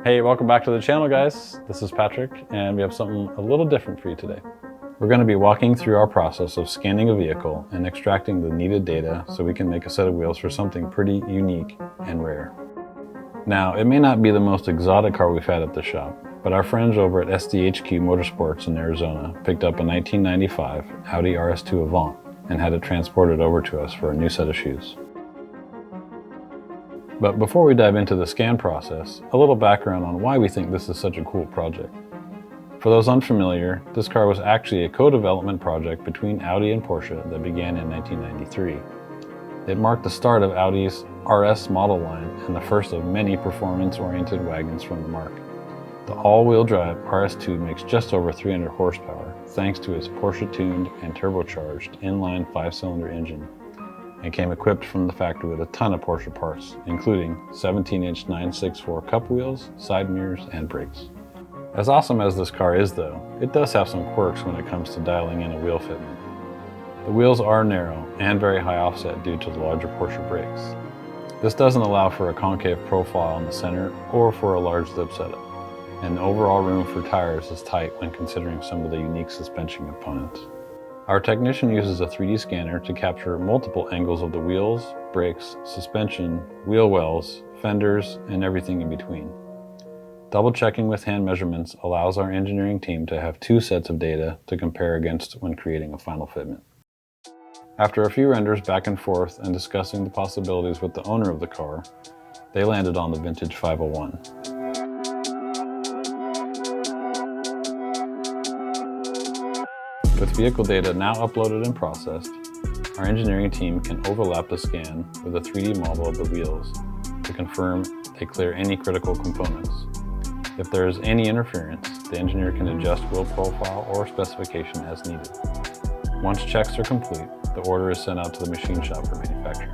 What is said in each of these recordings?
Hey, welcome back to the channel, guys. This is Patrick, and we have something a little different for you today. We're going to be walking through our process of scanning a vehicle and extracting the needed data so we can make a set of wheels for something pretty unique and rare. Now, it may not be the most exotic car we've had at the shop, but our friends over at SDHQ Motorsports in Arizona picked up a 1995 Audi RS2 Avant and had it transported over to us for a new set of shoes. But before we dive into the scan process, a little background on why we think this is such a cool project. For those unfamiliar, this car was actually a co-development project between Audi and Porsche that began in 1993. It marked the start of Audi's RS model line and the first of many performance-oriented wagons from the marque. The all-wheel drive RS2 makes just over 300 horsepower thanks to its Porsche-tuned and turbocharged inline 5-cylinder engine, and came equipped from the factory with a ton of Porsche parts, including 17-inch 964 cup wheels, side mirrors, and brakes. As awesome as this car is though, it does have some quirks when it comes to dialing in a wheel fitment. The wheels are narrow and very high offset due to the larger Porsche brakes. This doesn't allow for a concave profile in the center or for a large lip setup, and the overall room for tires is tight when considering some of the unique suspension components. Our technician uses a 3D scanner to capture multiple angles of the wheels, brakes, suspension, wheel wells, fenders, and everything in between. Double checking with hand measurements allows our engineering team to have two sets of data to compare against when creating a final fitment. After a few renders back and forth and discussing the possibilities with the owner of the car, they landed on the vintage 501. With vehicle data now uploaded and processed, our engineering team can overlap the scan with a 3D model of the wheels to confirm they clear any critical components. If there is any interference, the engineer can adjust wheel profile or specification as needed. Once checks are complete, the order is sent out to the machine shop for manufacturing.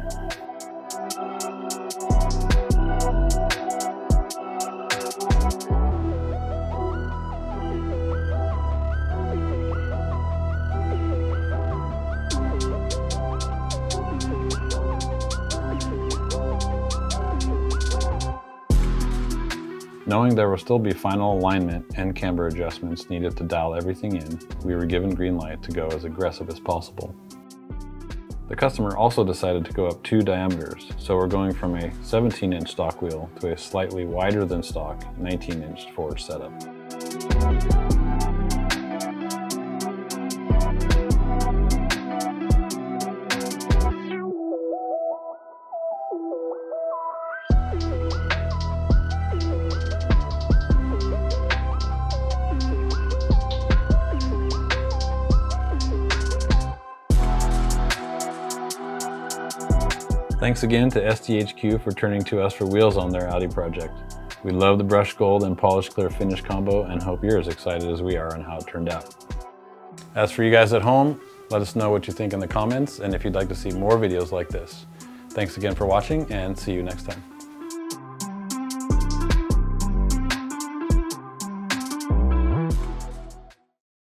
Knowing there will still be final alignment and camber adjustments needed to dial everything in, we were given green light to go as aggressive as possible. The customer also decided to go up 2 diameters, so we're going from a 17-inch stock wheel to a slightly wider than stock 19-inch forged setup. Thanks again to SDHQ for turning to us for wheels on their Audi project. We love the brushed gold and polished clear finish combo and hope you're as excited as we are on how it turned out. As for you guys at home, let us know what you think in the comments and if you'd like to see more videos like this. Thanks again for watching and see you next time.